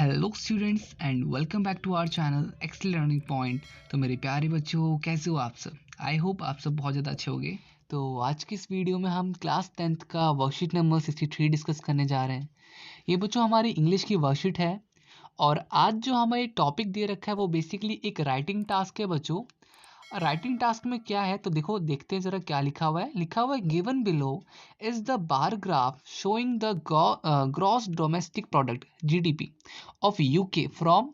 Hello students and welcome back to our channel Excel Learning Point. तो मेरे प्यारे बच्चों, कैसे हो आप सब? आई होप आप सब बहुत ज़्यादा अच्छे होंगे। तो आज की इस वीडियो में हम क्लास 10th का वर्कशीट नंबर 63 डिस्कस करने जा रहे हैं। ये बच्चों हमारी इंग्लिश की वर्कशीट है और आज जो हमें टॉपिक दे रखा है वो बेसिकली एक राइटिंग टास्क है बच्चों। राइटिंग टास्क में क्या है तो देखो, देखते हैं जरा क्या लिखा हुआ है। लिखा हुआ है given below is the bar graph showing the gross domestic product GDP of UK from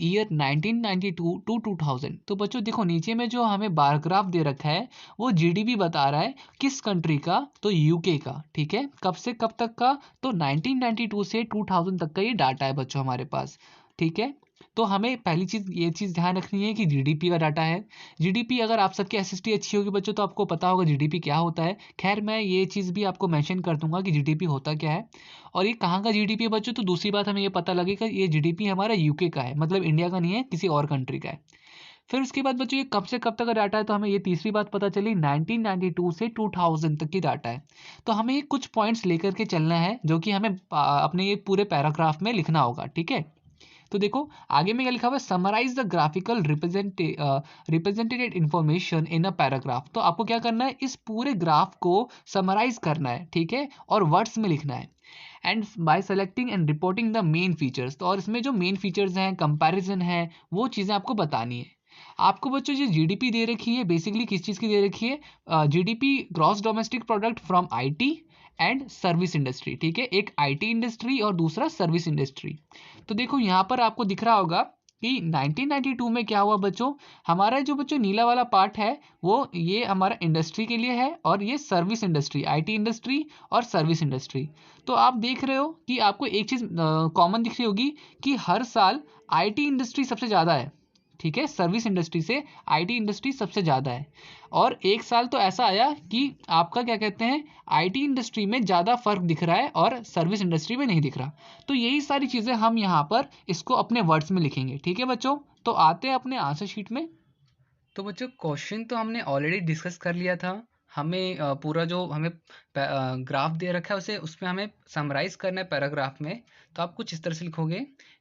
year 1992 to 2000। तो बच्चों देखो, नीचे में जो हमें बार ग्राफ दे रखा है वो जीडीपी बता रहा है किस कंट्री का, तो यूके का। ठीक है, कब से कब तक का, तो 1992 से 2000 तक का ये डाटा है बच्चों हमारे पास। ठीक है, तो हमें पहली चीज़ ये चीज़ ध्यान रखनी है कि जीडीपी का डाटा है। जीडीपी, अगर आप सबकी एसएसटी अच्छी होगी बच्चों तो आपको पता होगा जीडीपी क्या होता है। खैर, मैं ये चीज़ भी आपको मेंशन कर दूंगा कि जीडीपी होता क्या है और ये कहाँ का जीडीपी है बच्चों। तो दूसरी बात हमें ये पता लगेगा ये जीडीपी हमारा यूके का है, मतलब इंडिया का नहीं है, किसी और कंट्री का है। फिर उसके बाद बच्चों ये कब से कब तक का डाटा है, तो हमें ये तीसरी बात पता चली 1992 से 2000 तक की डाटा है। तो हमें ये कुछ पॉइंट्स लेकर के चलना है जो कि हमें अपने ये पूरे पैराग्राफ में लिखना होगा। ठीक है, तो देखो आगे में क्या लिखा हुआ है, summarise the graphical represented information in a paragraph. तो आपको क्या करना है, इस पूरे ग्राफ को समराइज करना है। ठीक है, और वर्ड्स में लिखना है and bye selecting and reporting the main features. तो और इसमें जो मेन फीचर्स हैं, कंपैरिजन है, वो चीज़ें आपको बतानी है। आपको बच्चों जो जीडीपी दे रखी है बेसिकली किस चीज़ की दे रखी है, GDP gross domestic product from IT and service industry. ठीक है, एक आईटी इंडस्ट्री और दूसरा सर्विस इंडस्ट्री। तो देखो यहाँ पर आपको दिख रहा होगा कि 1992 में क्या हुआ बच्चों, हमारा जो बच्चों नीला वाला पार्ट है वो ये हमारा इंडस्ट्री के लिए है और ये सर्विस इंडस्ट्री, आईटी इंडस्ट्री और सर्विस इंडस्ट्री। तो आप देख रहे हो कि आपको एक चीज़ कॉमन दिख रही होगी कि हर साल आईटी इंडस्ट्री सबसे ज़्यादा है। ठीक है, सर्विस इंडस्ट्री से आईटी इंडस्ट्री सबसे ज़्यादा है। और एक साल तो ऐसा आया कि आपका क्या कहते हैं, आईटी इंडस्ट्री में ज़्यादा फर्क दिख रहा है और सर्विस इंडस्ट्री में नहीं दिख रहा। तो यही सारी चीज़ें हम यहाँ पर इसको अपने वर्ड्स में लिखेंगे। ठीक है बच्चों, तो आते हैं अपने आंसर शीट में। तो बच्चों क्वेश्चन तो हमने ऑलरेडी डिस्कस कर लिया था। हमें पूरा जो हमें ग्राफ दे रखा है उसे उसमें हमें समराइज करना है पैराग्राफ में। तो आप कुछ इस तरह से लिखोगे,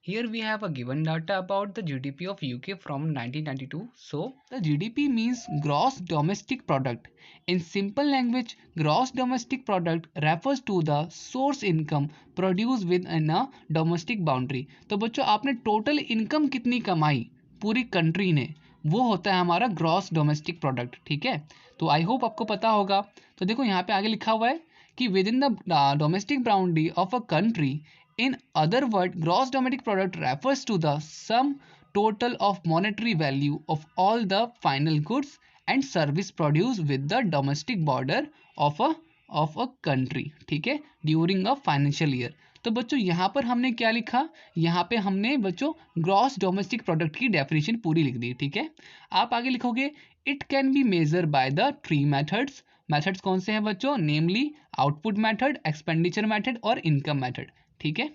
here we have a given data about the GDP of UK from 1992। So the GDP means gross domestic product. In simple language, gross domestic product refers to the source income produce within a domestic boundary. तो बच्चों आपने total income कितनी कमाई पूरी country ने, वो होता है हमारा ग्रॉस डोमेस्टिक प्रोडक्ट। ठीक है, तो आई होप आपको पता होगा। तो देखो यहाँ पे आगे लिखा हुआ है कि within the domestic boundary of a country, in other word gross domestic product refers to the sum total of monetary value of all the final goods and service produce with the domestic border of a country. ठीक है, during a financial year. तो बच्चों यहाँ पर हमने क्या लिखा, यहाँ पे हमने बच्चों ग्रॉस डोमेस्टिक प्रोडक्ट की डेफिनेशन पूरी लिख दी। ठीक है, आप आगे लिखोगे it can be measure by the three methods. Methods कौन से हैं बच्चों, नेमली आउटपुट मेथड, एक्सपेंडिचर मेथड और इनकम मेथड। ठीक है,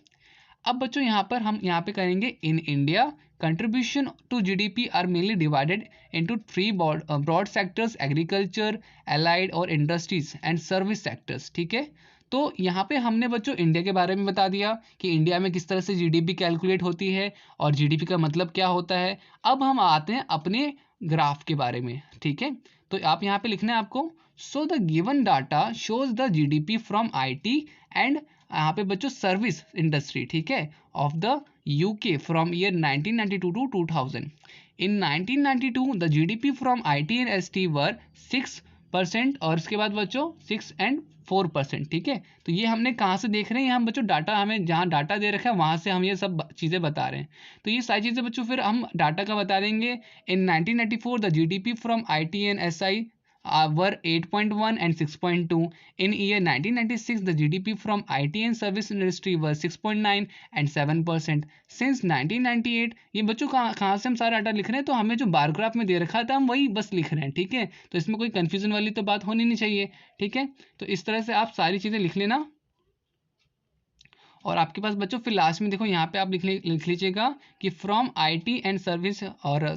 अब बच्चों यहाँ पर हम यहाँ पे करेंगे in India contribution to GDP are mainly divided into three broad sectors, agriculture, allied और इंडस्ट्रीज एंड सर्विस सेक्टर्स। ठीक है, तो यहाँ पे हमने बच्चों इंडिया के बारे में बता दिया कि इंडिया में किस तरह से जीडीपी कैलकुलेट होती है और जीडीपी का मतलब क्या होता है। अब हम आते हैं अपने ग्राफ के बारे में। ठीक है, तो आप यहाँ पे लिखना है आपको, so the given data shows the GDP from IT and यहाँ पे बच्चों सर्विस इंडस्ट्री। ठीक है, of the UK from year 1992 to 2000। In 1992 the GDP from IT and ST were 6% और इसके बाद बच्चों 6 एंड 4%। ठीक है, तो ये हमने कहाँ से देख रहे हैं, हम बच्चों डाटा, हमें जहाँ डाटा दे रखा है वहाँ से हम ये सब चीज़ें बता रहे हैं। तो ये सारी चीज़ें बच्चों फिर हम डाटा का बता देंगे। इन 1994 the GDP from IT and SI were 8.1 and 6.2. In year 1996, the GDP from IT and service industry was 6.9 and 7%. Since 1998, ये बच्चों कहाँ से हम सारा डाटा लिख रहे हैं, तो हमें जो बार ग्राफ में दे रखा था हम वही बस लिख रहे हैं। ठीक है, तो इसमें कोई कंफ्यूजन वाली तो बात होनी नहीं चाहिए। ठीक है, तो इस तरह से आप सारी चीज़ें लिख लेना। और आपके पास बच्चों फिर लास्ट में देखो यहाँ पे आप लिख लीजिएगा कि फ्रॉम आईटी एंड सर्विस और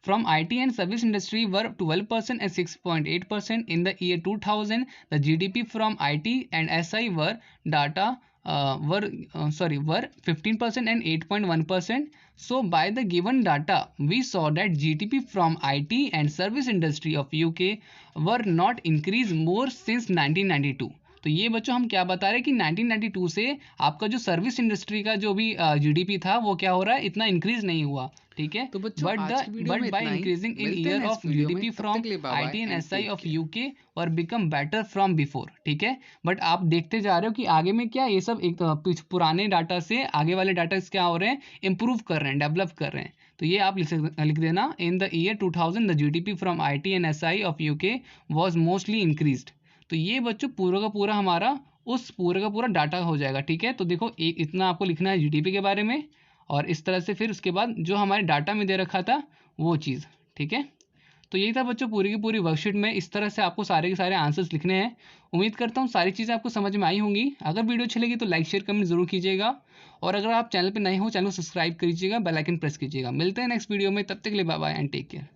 from IT and service industry were 12% and 6.8% in the year 2000. The GDP from IT and SI were data were 15% and 8.1%. So by the given data, we saw that GDP from IT and service industry of UK were not increased more since 1992. तो ये बच्चों हम क्या बता रहे हैं कि 1992 से आपका जो सर्विस इंडस्ट्री का जो भी जीडीपी था वो क्या हो रहा है, इतना इंक्रीज नहीं हुआ, ठीक है। तो बच्चों but by increasing in year of GDP from IT and SI of UK और बिकम बेटर फ्रॉम बिफोर, ठीक है। बट आप देखते जा रहे हो कि आगे में क्या ये सब एक पुराने डाटा से आगे वाले डाटा क्या हो रहे हैं, इंप्रूव कर रहे हैं, डेवलप कर रहे हैं। तो ये आप लिख देना, in the year 2000 the GDP from IT and SI of UK was mostly increased. तो ये बच्चों पूरा का पूरा हमारा उस पूरे का पूरा डाटा हो जाएगा, ठीक है। तो देखो एक इतना आपको लिखना है जीडीपी के बारे में, और इस तरह से फिर उसके बाद जो हमारे डाटा में दे रखा था वो चीज़, ठीक है। तो यही था बच्चों पूरी की पूरी वर्कशीट में, इस तरह से आपको सारे के सारे आंसर्स लिखने हैं। उम्मीद करता हूँ सारी चीज़ें आपको समझ में आई होंगी। अगर वीडियो अच्छी लगी तो लाइक शेयर कमेंट जरूर कीजिएगा, और अगर आप चैनल पर नए हो चैनल को सब्सक्राइब कीजिएगा, बेल आइकन प्रेस कीजिएगा। मिलते हैं नेक्स्ट वीडियो में, तब तक के लिए bye bye and take care.